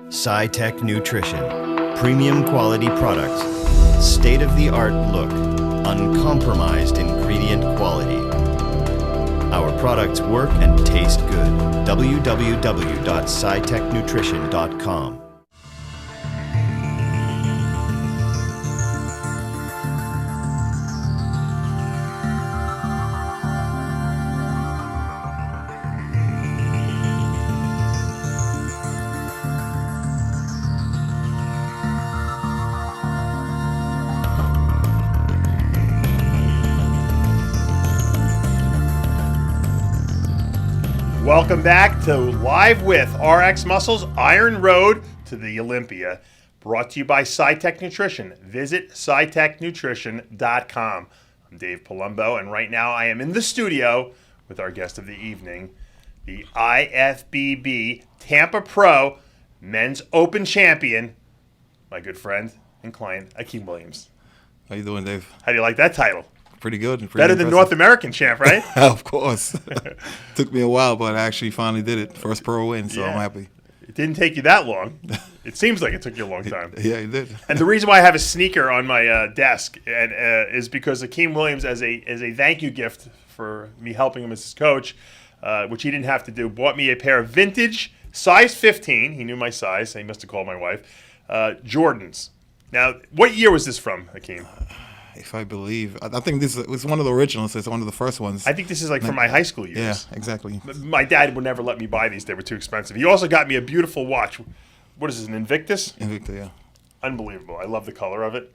SciTech Nutrition. Premium quality products. State-of-the-art look. Uncompromised ingredient quality. Our products work and taste good. www.scitechnutrition.com. Welcome back to Live with RXMuscle's Iron Road to the Olympia, brought to you by SciTech Nutrition. Visit scitechnutrition.com. I'm Dave Palumbo, and right now I am in the studio with our guest of the evening, the IFBB Tampa Pro Men's Open Champion, my good friend and client, Akim Williams. How you doing, Dave? How do you like that title? Pretty good. Pretty Better than North American champ, right? Of course. Took me a while, but I actually finally did it. First pro win, so I'm happy. It didn't take you that long. It seems like it took you a long time. Yeah, it did. And the reason why I have a sneaker on my desk is because Akim Williams, as a thank you gift for me helping him as his coach, which he didn't have to do, bought me a pair of vintage size 15. He knew my size. He must have called my wife. Jordans. Now, what year was this from, Akim? If I believe, I think this was one of the originals. It's one of the first ones. I think this is like from my high school years. Yeah, exactly. My dad would never let me buy these. They were too expensive. He also got me a beautiful watch. What is this, an Invictus? Invictus, yeah. Unbelievable. I love the color of it.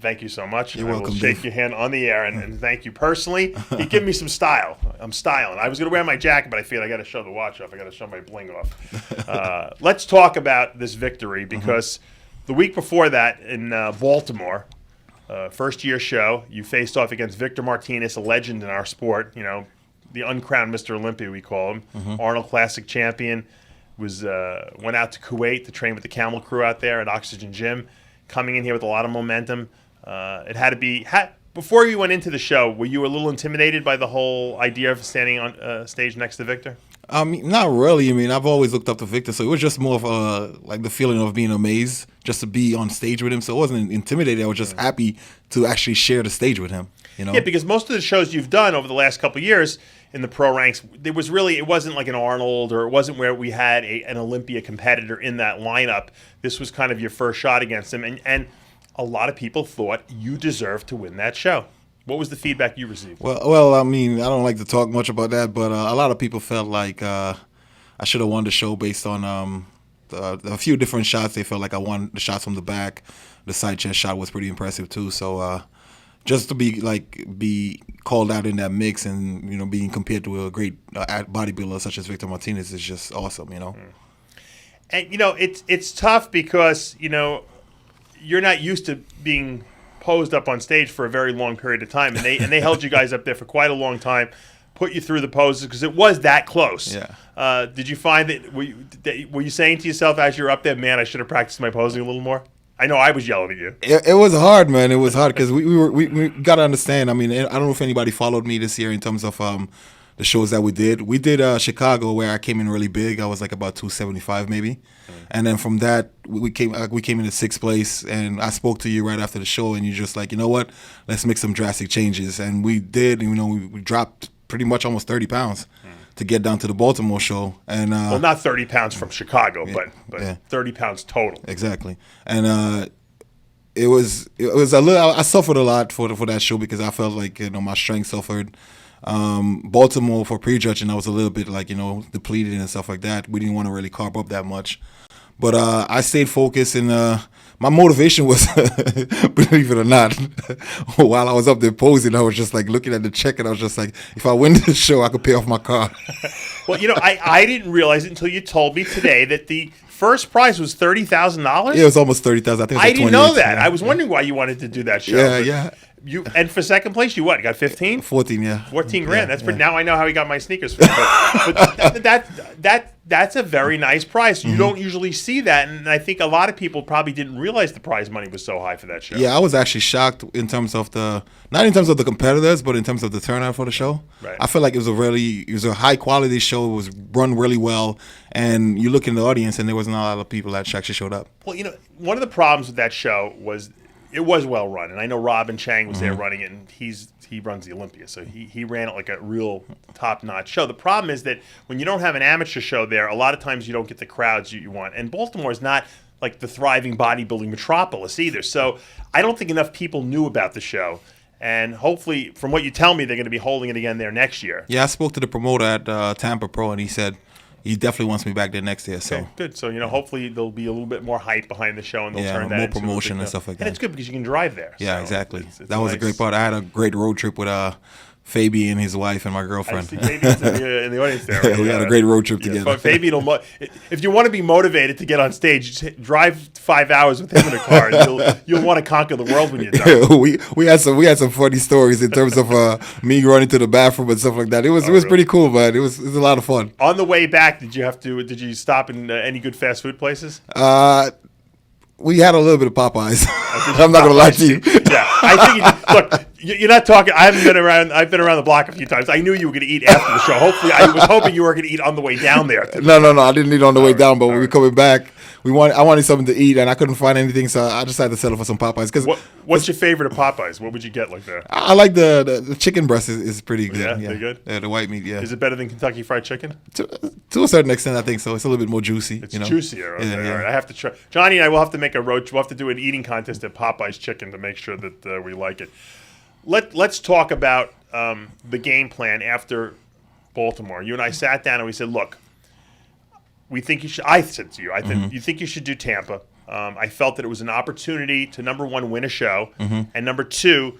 Thank you so much. You're welcome, I will shake Dave. your hand on the air and thank you personally. He gave me some style. I'm styling. I was going to wear my jacket, but I feel I got to show the watch off. I got to show my bling off. Let's talk about this victory because the week before that in Baltimore, first year show, you faced off against Victor Martinez, a legend in our sport. You know, the uncrowned Mr. Olympia, we call him. Arnold Classic champion. Went out to Kuwait to train with the Camel crew out there at Oxygen Gym. Coming in here with a lot of momentum. It had to be. Before you went into the show, were you a little intimidated by the whole idea of standing on stage next to Victor? Not really. I mean, I've always looked up to Victor, so it was just more of like the feeling of being amazed just to be on stage with him. So it wasn't intimidated. I was just happy to actually share the stage with him. You know? Yeah, because most of the shows you've done over the last couple of years in the pro ranks, it wasn't like an Arnold, or it wasn't where we had an Olympia competitor in that lineup. This was kind of your first shot against him, and a lot of people thought you deserved to win that show. What was the feedback you received? Well, I mean, I don't like to talk much about that, but a lot of people felt like I should have won the show based on a few different shots. They felt like I won the shots from the back. The side chest shot was pretty impressive too. So just to be called out in that mix and being compared to a great bodybuilder such as Victor Martinez is just awesome. And it's tough because you're not used to being posed up on stage for a very long period of time, and they held you guys up there for quite a long time, put you through the poses because it was that close. Yeah. Did you find that were you saying to yourself as you're up there, man, I should have practiced my posing a little more? I know I was yelling at you. It was hard, man. It was hard because we got to understand. I mean, I don't know if anybody followed me this year in terms of the shows that we did. We did Chicago, where I came in really big. I was like about 275 maybe. And then from that, we came into sixth place, and I spoke to you right after the show, and you're just like, you know what, let's make some drastic changes. And we did. We dropped pretty much almost 30 pounds to get down to the Baltimore show. And well, not 30 pounds from Chicago, but yeah. 30 pounds total. Exactly. And it was a little. I suffered a lot for that show because I felt like my strength suffered. Baltimore for prejudging, I was a little bit like depleted and stuff like that. We didn't want to really carb up that much, but I stayed focused, and my motivation was, believe it or not, while I was up there posing, I was just like looking at the check, and I was just like, if I win this show, I could pay off my car. Well, I didn't realize it until you told me today that the first prize was $30,000. Yeah, it was almost $30,000. I think I didn't know that. I was wondering why you wanted to do that show. Yeah. And for second place, you got 15? 14, yeah. 14 grand. That's pretty. Now I know how he got my sneakers. But that That's a very nice prize. You don't usually see that, and I think a lot of people probably didn't realize the prize money was so high for that show. Yeah, I was actually shocked in terms of not in terms of the competitors, but in terms of the turnout for the show. Right. I feel like it was a high quality show. It was run really well, and you look in the audience, and there was not a lot of people that actually showed up. Well, one of the problems with that show was it was well run, and I know Robin Chang was there running it, and he runs the Olympia, so he ran it like a real top-notch show. The problem is that when you don't have an amateur show there, a lot of times you don't get the crowds you want, and Baltimore is not like the thriving bodybuilding metropolis either, so I don't think enough people knew about the show, and hopefully, from what you tell me, they're going to be holding it again there next year. Yeah, I spoke to the promoter at Tampa Pro, and he said he definitely wants me back there next year. So okay, good. So hopefully there'll be a little bit more hype behind the show, and they'll turn that more into promotion and stuff like that. And it's good because you can drive there. Yeah, so exactly. It's that was nice. a great part. I had a great road trip with Fabi and his wife and my girlfriend. I see Fabian's in the audience there. Yeah, we had a great road trip together. So Fabian if you want to be motivated to get on stage, just drive 5 hours with him in a car. And you'll want to conquer the world when you're done. we had some funny stories in terms of me running to the bathroom and stuff like that. It was really? pretty cool, but it was a lot of fun. On the way back, did you stop in any good fast food places? We had a little bit of Popeyes. I'm not gonna lie to you. Yeah, I think. Look, you're not talking. I've been around the block a few times. I knew you were going to eat after the show. Hopefully, I was hoping you were going to eat on the way down there. No. I didn't eat on the way down, but when we were coming back, I wanted something to eat, and I couldn't find anything, so I decided to settle for some Popeyes. Because what's your favorite of Popeyes? What would you get like there? I like the chicken breast is pretty good. Yeah, they're good. Yeah, the white meat. Yeah. Is it better than Kentucky Fried Chicken? To a certain extent, I think so. It's a little bit more juicy. It's juicier. Okay. Yeah. All right. I have to try. Johnny and I will have to make a road. We'll have to do an eating contest at Popeye's Chicken to make sure that we like it. Let's talk about the game plan after Baltimore. You and I sat down and we said, look, we think you should. I said to you, I think you think you should do Tampa. I felt that it was an opportunity to, number one, win a show, and number two,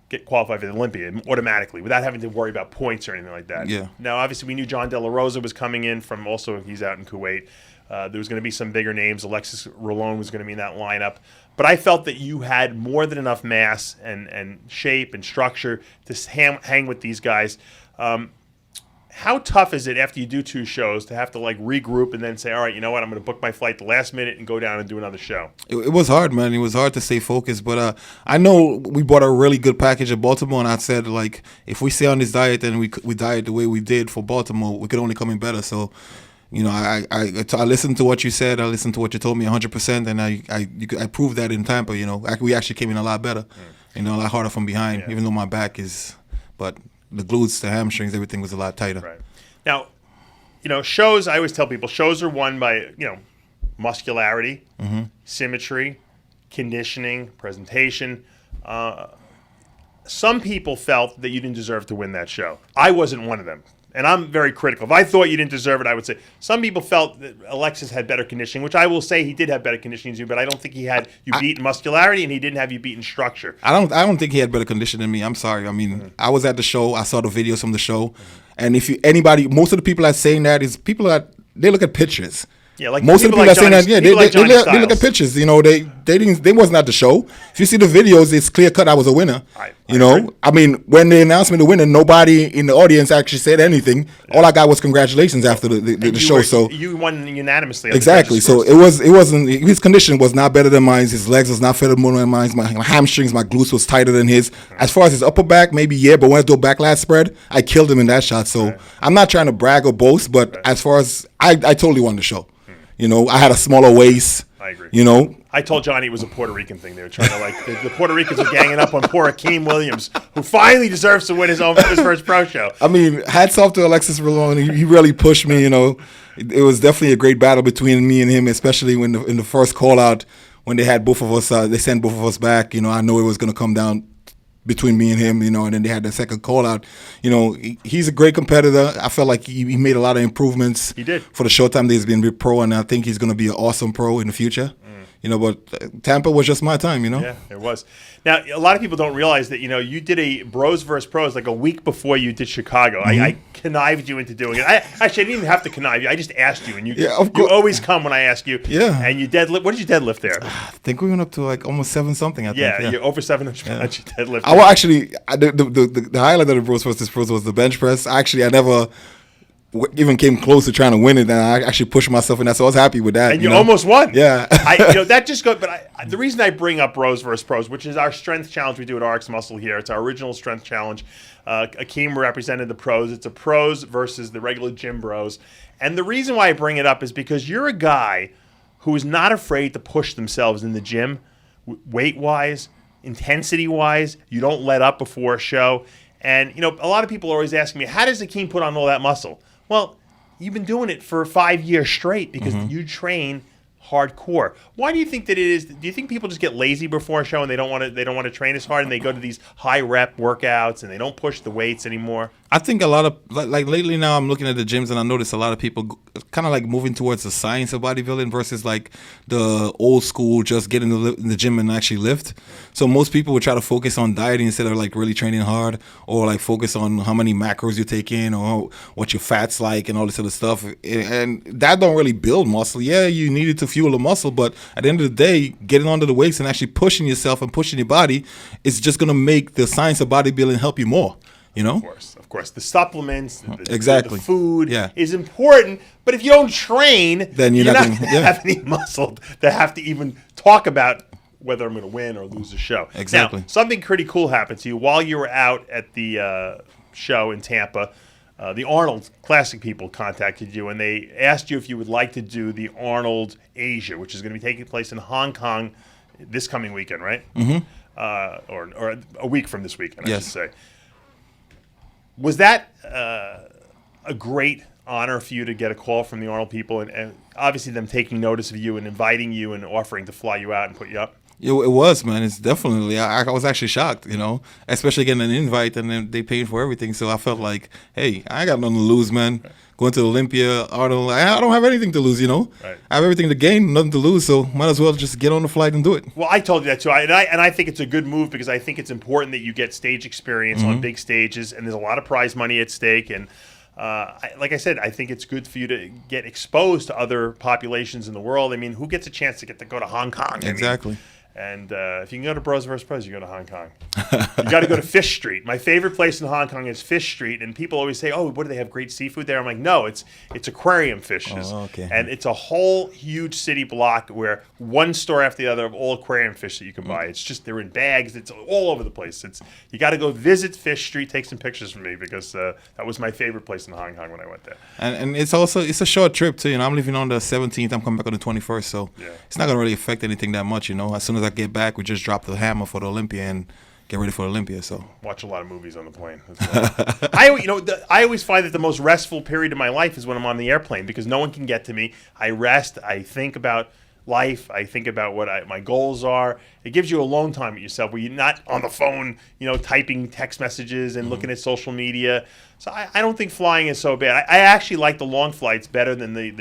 get qualified for the Olympia automatically without having to worry about points or anything like that. Yeah. Now, obviously, we knew John De La Rosa was coming in from also, he's out in Kuwait. There was going to be some bigger names. Alexis Rolone was going to be in that lineup. But I felt that you had more than enough mass and shape and structure to hang with these guys. How tough is it after you do two shows to have to like regroup and then say, all right, you know what, I'm going to book my flight the last minute and go down and do another show? It was hard, man. It was hard to stay focused. But I know we bought a really good package at Baltimore, and I said, like, if we stay on this diet and we diet the way we did for Baltimore, we could only come in better. So, I listened to what you said. I listened to what you told me 100%, and I proved that in Tampa. We actually came in a lot better, a lot harder from behind, even though my back is, but the glutes, the hamstrings, everything was a lot tighter. Right. Now, shows, I always tell people, shows are won by, muscularity, symmetry, conditioning, presentation. Some people felt that you didn't deserve to win that show. I wasn't one of them. And I'm very critical. If I thought you didn't deserve it, I would say. Some people felt that Alexis had better conditioning, which I will say he did have better conditioning than you, but I don't think he had you beat in muscularity, and he didn't have you beat in structure. I don't think he had better condition than me. I'm sorry. I mean, I was at the show. I saw the videos from the show. And most of the people that saying that is people that they look at pictures. Yeah, like most of the people that saying that, they look at Styles. pictures. They wasn't at the show. If you see the videos, it's clear cut. I was a winner. I agree. I mean, when they announced me the winner, nobody in the audience actually said anything. All I got was congratulations after the show. So you won unanimously. Exactly. So it wasn't. His condition was not better than mine. His legs was not better than mine. My hamstrings, my glutes was tighter than his. As far as his upper back, maybe but when I do a backlash spread, I killed him in that shot. So I'm not trying to brag or boast, but as far as I totally won the show. I had a smaller waist. I agree. I told Johnny it was a Puerto Rican thing. They were trying to the Puerto Ricans are ganging up on poor Akim Williams, who finally deserves to win his first pro show. I mean, hats off to Alexis Rolone. He really pushed me. It was definitely a great battle between me and him, especially in the first call out when they had both of us. They sent both of us back. I know it was going to come down between me and him, and then they had the second call out. He's a great competitor. I felt like he made a lot of improvements. He did. For the short time that he's been with pro, and I think he's going to be an awesome pro in the future. But Tampa was just my time, Yeah, it was. Now, a lot of people don't realize that, you did a Bros vs. Pros like a week before you did Chicago. I connived you into doing it. I didn't even have to connive you. I just asked you, and you always come when I ask you. Yeah. And you deadlift. What did you deadlift there? I think we went up to like almost 7-something, I think. Yeah, you're over 700 pounds you deadlift. Actually, the highlight of the Bros vs. Pros was the bench press. Actually, I never even came close to trying to win it, and I actually pushed myself in that. So I was happy with that. And you almost won. Yeah. That just goes. But the reason I bring up Bros versus Pros, which is our strength challenge we do at RXMuscle here, it's our original strength challenge. Akim represented the pros. It's a pros versus the regular gym bros. And the reason why I bring it up is because you're a guy who is not afraid to push themselves in the gym, weight-wise, intensity-wise. You don't let up before a show. And, a lot of people are always asking me, how does Akim put on all that muscle? Well, you've been doing it for 5 years straight because you train hardcore. Why do you think that it is? Do you think people just get lazy before a show and they don't want to train as hard and they go to these high rep workouts and they don't push the weights anymore? I think a lot of like lately now I'm looking at the gyms and I notice a lot of people kind of like moving towards the science of bodybuilding versus like the old school just get in the gym and actually lift. So most people would try to focus on dieting instead of like really training hard, or like focus on how many macros you take in or what your fat's like and all this other stuff. And that don't really build muscle. Yeah, you need it to fuel the muscle, but at the end of the day, getting onto the weights and actually pushing yourself and pushing your body is just going to make the science of bodybuilding help you more. Of course, the supplements, exactly. the food is important. But if you don't train, then you're not going to have any muscle to have to even talk about whether I'm going to win or lose the show. Exactly. Now, something pretty cool happened to you while you were out at the show in Tampa. The Arnold Classic people contacted you, and they asked you if you would like to do the Arnold Asia, which is going to be taking place in Hong Kong this coming weekend, right? Mm-hmm. Or a week from this weekend, I should say. Was that a great honor for you to get a call from the Arnold people and obviously them taking notice of you and inviting you and offering to fly you out and put you up? It was, man. It's definitely. I was actually shocked, especially getting an invite and then they paid for everything. So I felt like, hey, I got nothing to lose, man. Right. Going to Olympia, Arnold, I don't have anything to lose, Right. I have everything to gain, nothing to lose. So might as well just get on the flight and do it. Well, I told you that too, and I think it's a good move because I think it's important that you get stage experience on big stages, and there's a lot of prize money at stake. And like I said, I think it's good for you to get exposed to other populations in the world. I mean, who gets a chance to go to Hong Kong? Exactly. And if you can go to Bros vs. Pros, you go to Hong Kong. You got to go to Fish Street. My favorite place in Hong Kong is Fish Street, and people always say, "Oh, what do they have? Great seafood there?" I'm like, "No, it's aquarium fishes, and it's a whole huge city block where one store after the other of all aquarium fish that you can buy. It's just they're in bags. It's all over the place. You got to go visit Fish Street, take some pictures for me because that was my favorite place in Hong Kong when I went there. And it's a short trip too. I'm leaving on the 17th. I'm coming back on the 21st, so it's not gonna really affect anything that much. As soon as I get back, we just drop the hammer for the Olympia and get ready for Olympia. So watch a lot of movies on the plane. I always find that the most restful period of my life is when I'm on the airplane because no one can get to me. I rest. I think about life. I think about what my goals are. It gives you alone time with yourself where you're not on the phone, typing text messages and looking at social media. So I don't think flying is so bad. I actually like the long flights better than the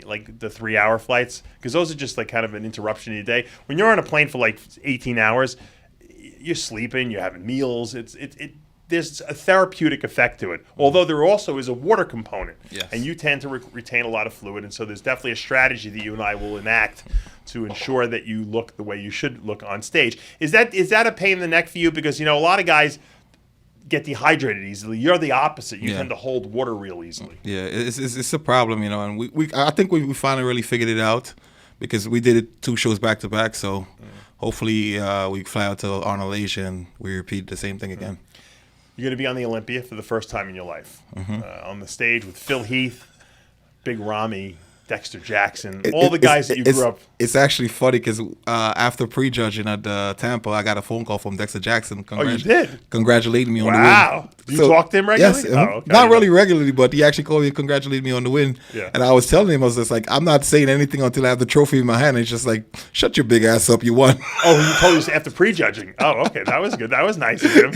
3-hour flights because those are just like kind of an interruption in your day. When you're on a plane for like 18 hours, you're sleeping, you're having meals. There's a therapeutic effect to it, although there also is a water component. Yes. And you tend to retain a lot of fluid, and so there's definitely a strategy that you and I will enact to ensure that you look the way you should look on stage. Is that a pain in the neck for you? Because, a lot of guys get dehydrated easily. You're the opposite. You tend to hold water real easily. Yeah, it's a problem, and I think we finally really figured it out because we did it 2 shows back to back, so hopefully we fly out to Arnold Asia and we repeat the same thing again. You're going to be on the Olympia for the first time in your life. On the stage with Phil Heath, Big Ramy, Dexter Jackson, all the guys that you grew up. It's actually funny because after prejudging at Tampa, I got a phone call from Dexter Jackson. You did? Congratulating me on the win. Wow. You talk to him regularly? Yes. Okay. Not really regularly, but he actually called me and congratulated me on the win. Yeah. And I was telling him, I was just like, I'm not saying anything until I have the trophy in my hand. And he's just like, shut your big ass up, you won. Oh, he told you after prejudging. Oh, okay. That was good. That was nice of him.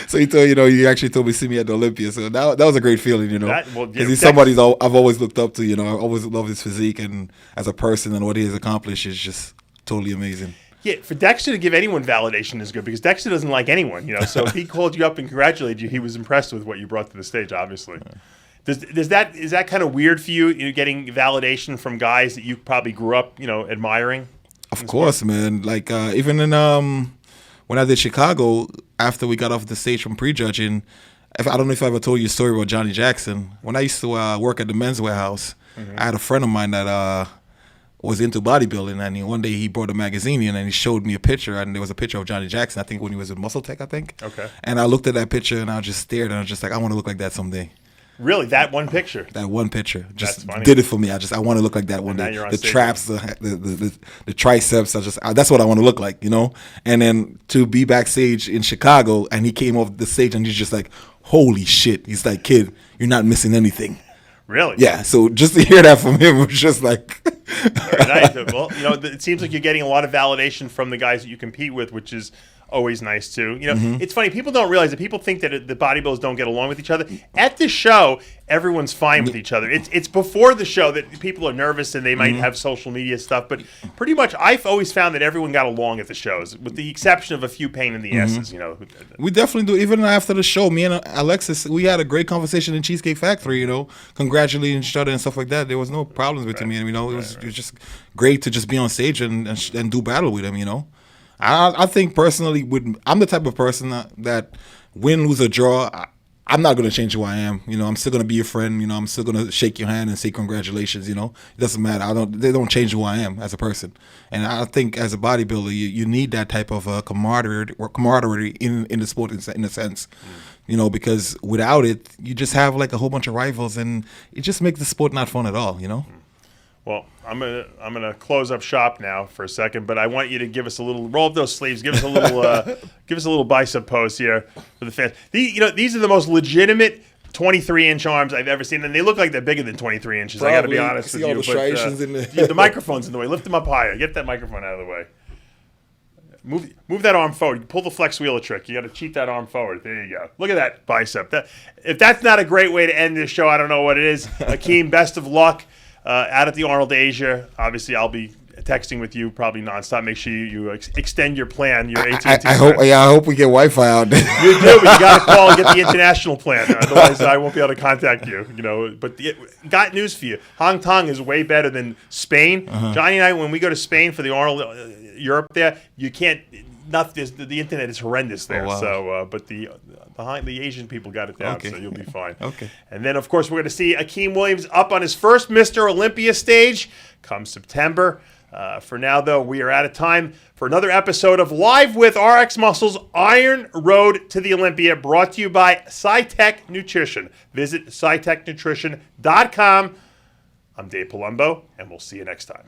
So he told he actually told me to see me at the Olympia. So that was a great feeling, because he's somebody I've always looked up to. I always loved his physique and as a person and what he has accomplished is just totally amazing. Yeah, for Dexter to give anyone validation is good because Dexter doesn't like anyone, So if he called you up and congratulated you, he was impressed with what you brought to the stage, obviously. Is that kind of weird for you, getting validation from guys that you probably grew up, admiring? Of course, man. Like even in when I did Chicago, after we got off the stage from prejudging, I don't know if I ever told you a story about Johnny Jackson. When I used to work at the men's warehouse, I had a friend of mine that was into bodybuilding, and one day he brought a magazine in and he showed me a picture, and there was a picture of Johnny Jackson, I think when he was with Muscle Tech, I think. Okay. And I looked at that picture and I just stared and I was just like, I want to look like that someday. Really, that one picture? That one picture just That's funny. did it for me. I want to look like that one now day. you're on The stage. traps, the triceps. That's what I want to look like, you know. And then to be backstage in Chicago, and he came off the stage, and he's just like, "Holy shit!" He's like, "Kid, you're not missing anything." Really? Yeah. So just to hear that from him was just like. Very nice. Well, it seems like you're getting a lot of validation from the guys that you compete with, which is always nice too. It's funny. People don't realize that people think that the bodybuilders don't get along with each other. At the show, everyone's fine with each other. It's before the show that people are nervous and they might have social media stuff. But pretty much, I've always found that everyone got along at the shows, with the exception of a few pain in the asses. We definitely do. Even after the show, me and Alexis, we had a great conversation in Cheesecake Factory. Congratulating each other and stuff like that. There was no problems between me. It was just great to just be on stage and do battle with him. I think personally, I'm the type of person that win, lose, or draw, I'm not going to change who I am. I'm still going to be your friend. I'm still going to shake your hand and say congratulations. It doesn't matter. They don't change who I am as a person. And I think as a bodybuilder, you need that type of camaraderie in the sport in a sense. Because without it, you just have like a whole bunch of rivals, and it just makes the sport not fun at all. Well, I'm gonna close up shop now for a second, but I want you to give us a little roll up those sleeves. Give us a little bicep pose here for the fans. These are the most legitimate 23-inch arms I've ever seen, and they look like they're bigger than 23 inches. I got to be honest with you. The striations in the microphone's in the way. Lift them up higher. Get that microphone out of the way. Move that arm forward. Pull the flex wheeler trick. You got to cheat that arm forward. There you go. Look at that bicep. If that's not a great way to end this show, I don't know what it is. Akim, best of luck. Out at the Arnold Asia, obviously I'll be texting with you probably nonstop. Make sure you extend your plan. Your AT&T I hope we get Wi-Fi out there. You do, but you got to call and get the international plan. Otherwise, I won't be able to contact you. But got news for you. Hong Kong is way better than Spain. Johnny and I, when we go to Spain for the Arnold Europe, there you can't. The internet is horrendous there. Oh, wow. So, but the Asian people got it down, Okay. so you'll be fine. Okay. And then, of course, we're going to see Akim Williams up on his first Mr. Olympia stage come September. For now, though, we are out of time for another episode of Live with RXMuscle's Iron Road to the Olympia, brought to you by SciTech Nutrition. Visit SciTechNutrition.com. I'm Dave Palumbo, and we'll see you next time.